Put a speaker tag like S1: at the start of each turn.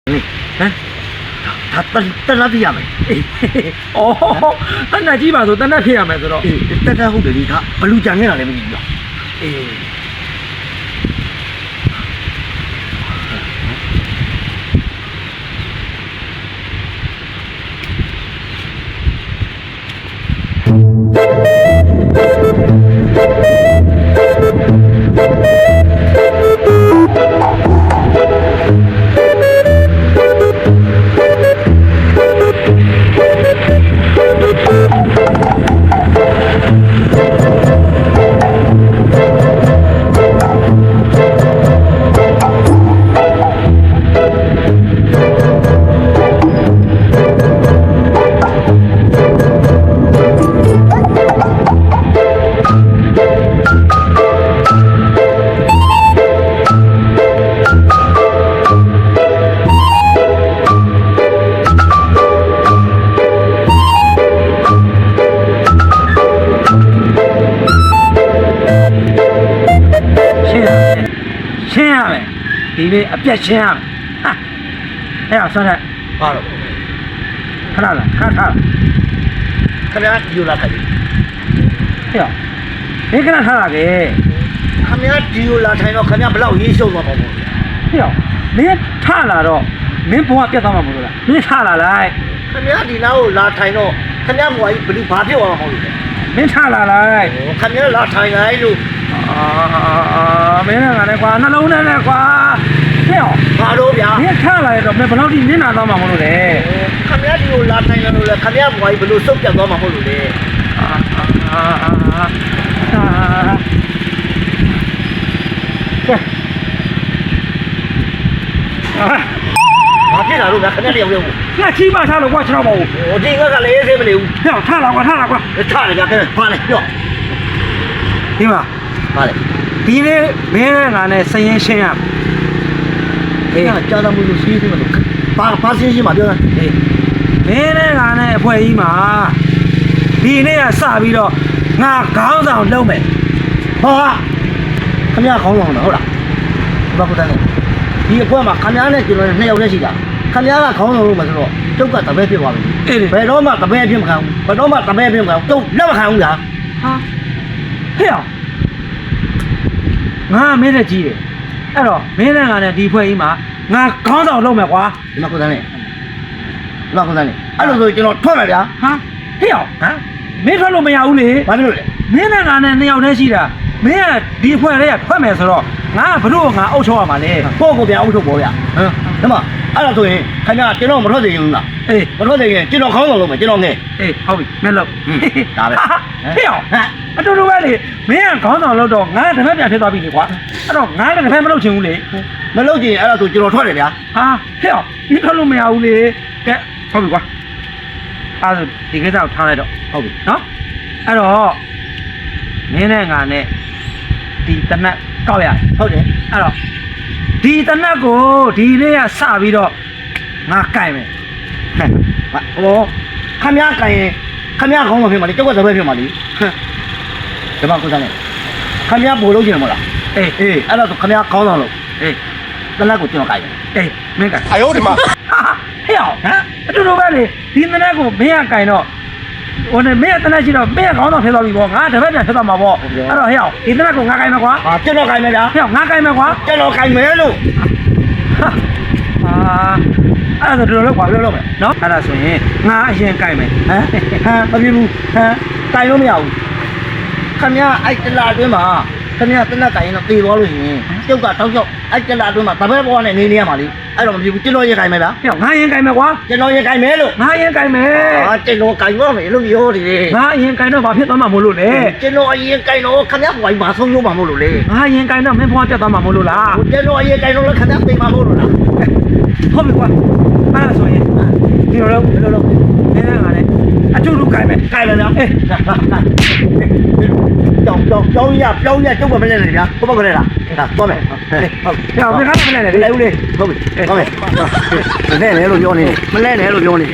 S1: ဟမ်တနတ်ပြရမယ်အေး
S2: တနတ်ကြီးပါဆိုတနတ်ဖြစ်ရမယ်ဆိုတော့
S1: အေးတနတ်ဟုတ်တယ်ဒီကဘလူကြံနေတာလည်းမကြည့်ဘူးအေး
S2: ရှင်းရမယ်ဒီနေ့အပြတ်ရှင်းရမယ်ဟာအဲ့ဒါဆက်လက်
S1: ပါတော့
S2: ခဏလားခဏထား
S1: ခင်ဗျာဒီလိုလာခိုင်း
S2: ဟဲ့ဒီခဏထားလာခဲ့
S1: ခင်ဗျာဒီလိုလာထိုင်တော့ခင်ဗျာဘလောက်ရေးရှုံသွားမှာပေါ့
S2: ဟဲ့မင်းထလာတော့မင်းဘဝပြတ်သွားမှာမဟုတ်လားမင်းထလာလိုက်
S1: ခင်ဗျာဒီနားကိုလာထိုင်တော့ခင်ဗျာဘွားကြီးဘလူဘာဖြစ်သွားမှာမဟုတ်လို့လဲ
S2: မင်းထလာလိုက်
S1: ခင်ဗျာလာထိုင်လိုက်လို့
S2: မင်းကလည်းကွာနှလုံးနဲ့ကွာဟဲ့
S1: ဘာလို့ဗျာ
S2: မင်းထလာရတော့မင်းဘယ်လောက်ထိနင်းနာသွားမှာမဟုတ်လို့လဲ
S1: ခင်ဗျာဒီလိုလာထိုင်တယ်လို့လဲခင်ဗျာဘွားကြီးဘလူစုပ်ပြတ်သွားမှာမဟုတ်လို့လေဘာဖြစ်လာလို့ဗျာခင်ဗျာတယောက်တည်းကို
S2: ငါချီးပါထားလို့ကွာခြေတော့မဟုတ်
S1: ဟိုဒီငါကလည်းရေးသေးမနေဘူး
S2: ဟဲ့ထလာကွာ
S1: ထားတယ်ဗျာခင်ဗျာဘာလဲပြော
S2: ဒီမှာ
S1: ဘာလဲ
S2: ဒီနေ့မင်းနဲ့ငါနဲ့စရင်ရှင်းရ
S1: အေးကြာတာမလို့စီးသေးမလို့ဘာစင်းရှင်းမှာပြောတာအေး
S2: မင်းနဲ့ငါနဲ့အဖွဲကြီးမှာဒီနေ့ကစပြီးတော့ငါခေါင်းဆောင်လုပ်မယ်
S1: ဟာခင်ဗျာခေါင်းဆောင်တော့ဟုတ်လားဘာကုတန်းလဲဒီအဖွဲမှာခင်ဗျားနဲ့ကျွန်တော်နဲ့2ယောက်တည်းရှိတာခင်ဗျားကခေါင်းဆောင်လို့မဆိုတော့ကျုပ်ကတပည့်ဖြစ်သွားပြီဘယ်တော့မှတပည့်ဖြစ်မခံဘူးဘယ်တော့မှတပည့်ဖြစ်မခံဘူးကျုပ်လက်မခံဘူးလား
S2: ဟာဟဲ့ငါမင်းနဲ့ကြီးတယ်အဲ့တော့မင်းနဲ့ငါနဲ့ဒီအဖွဲကြီးမှာငါခေါင်းဆောင်လုပ်မယ်ကွာ
S1: ဒီမှာကုတန်းလဲဒီမှာကုတန်းလဲအဲ့လိုဆိုကျွန်တော်ထွက်မယ်ဗျာ
S2: ဟာဟဲ့ဟမ်မင်းထွက်လို့မရဘူးလေ
S1: ဘာဖြစ်လို့လဲ
S2: မင်းနဲ့ငါနဲ့2ယောက်တည်းရှိတာမင်းကဒီအဖွဲလေးကထွက်မယ်ဆိုတော့ငါကဘလို့ငါအုပ်ချုပ်ရမှာလေ
S1: ကိုကိုဗျာအုပ်ချုပ်ပေါ်ဗျာဟမ်ဒီမှာအဲ့လိုဆိုရင်ခင်ဗျာကျွန်တော်မထွက်သေးဘူးလား
S2: အေး
S1: မထွက်သေးရင်ကျွန်တော်ခေါင်းဆောင်လုပ်မယ်ကျွန်တော်ငယ်
S2: အေးဟုတ်ပြီမင်းလုပ်
S1: ဒါပဲ
S2: ဟဲ့အတူတူပဲလေမင်းကခေါင်းဆောင်လုပ်တော့ငါတပည့်ပြန်ဖြစ်သွားပြီလေကွာအဲ့တော့ငါလည်းတပည့်မလုပ်ချင်ဘူးလေ
S1: မလုပ်ကြည့်အဲ့ဒါဆိုကျွန်တော်ထွက်တယ်ဗျာ
S2: ဟာဟဲ့ဒီထွက်လို့မရဘူးလေကဲဟုတ်ပြီကွာအဲ့ဒါဒီကိစ္စကိုထားလိုက်တော့ဟုတ်ပြီနော်အဲ့တော့မင်းနဲ့ငါနဲ့ဒီတနက်ကောက်ရဟုတ်တယ်အဲ့တော့ဒီတနက်ကိုဒီနေ့ကစပြီးတော့ငါကြိုက်မယ်
S1: ဟဲ့ဟောခမရကန်ရင်ခမရခေါင်းဆောင်ဖြစ်မှာလေကြောက်ကတပည့်ဖြစ်မှာလေဒီမှာကိုစားနေခမရဘိုးလုံးကျင်မလား
S2: အေး
S1: အေးအဲ့ဒါဆိုခမရခေါင်းဆောင်လို့
S2: အေး
S1: တနက်ကိုကျွန်တော်ကြိုက်တယ်
S2: အေးမင်းက
S3: 哎呦我的妈！
S2: ဟဲ့ဟမ်အတူတူပဲလေဒီတနက်ကိုမင်းကကြိုင်တော့ဟိုနဲ့မင်းကတနက်ရှိတော့မင်းကခေါင်းဆောင်ဖြစ်သွားပြီပေါ့ငါတပည့်ပြန်ဖြစ်သွားမှာပေါ့အဲ့တော့ဟဲ့ဒီတနက်ကိုငါကြိုင်မယ်ကွာ
S1: ဟာကျွန်တော်ကြိုက်မယ်ဗျာ
S2: ဟဲ့ငါကြိုင်မယ်ကွာ
S1: ကျွန်တော်ကြိုက်မယ်လို့
S2: အဲ့ဒါဆိုတော်တော်ကွာပြောလို့မယ်နော်အဲ့ဒါဆိုရင်ငါအရင်ကြိုင်မယ်
S1: ဟမ်မဖြစ်ဘူးဟမ်ကြိုက်လို့မရဘူးခမရအဲ့တလာအတွင်းမှာခမရတနက်ကြိုင်ရင်တော့သေသွားလို့ရှိရင်ကျုပ်ကတောက်ချောက်အဲ့တလာအတွင်းမှာတပည့်ဘဝနဲ့နေနေရမှာလေအဲ့တော့မဖြစ်ဘူးကျွန်တော်ရင်ကြိုက်မယ်ဗျာ
S2: ဟဲ့ငါရင်ကြိုင်မယ်ကွာ
S1: ကျွန်တော်ရင်ကြိုက်မယ်လို့
S2: ငါရင်ကြိုင်မယ်
S1: ဟာကျွန်တော်ကြိုက်တော့မယ်လို့ပြောတယ်
S2: ငါရင်ကြိုင်တော့ဘာဖြစ်သွားမှာမို့လို့လဲ
S1: ကျွန်တော်အရင်ကြိုက်တော့ခမရဘဝကြီးမဆုံးလို့မှာမဟုတ်လို့လေ
S2: ငါရင်ကြိုင်တော့မင်းဘွားပြတ်သွားမှာမို့လို့လား
S1: ကျွန်တော်အရင်ကြိုက်တော့ခမရသိမှာမဟုတ်လို့လား
S2: ဟုတ်ပြီကွာအဲ့ဒါဆိုရင်ဒီလိုလုပ်မင်းနဲ့ငါနဲ့အတူတူကြိုင်မယ်
S1: ကြိုက်မယ်ဗျာအေးကြောင်းရပြောင်းရကျုပ်ကမလဲနဲ့ဗျာဟုတ်ပါမလဲလားဒါသွားမယ်ဟုတ်
S2: ဟဲ့မင်းကမလဲနဲ့လေ
S1: လေဦးလေးဟုတ်ပြီသွားမယ်မလဲနဲ့လို့ပြောနေမလဲနဲ့လို့ပြောနေ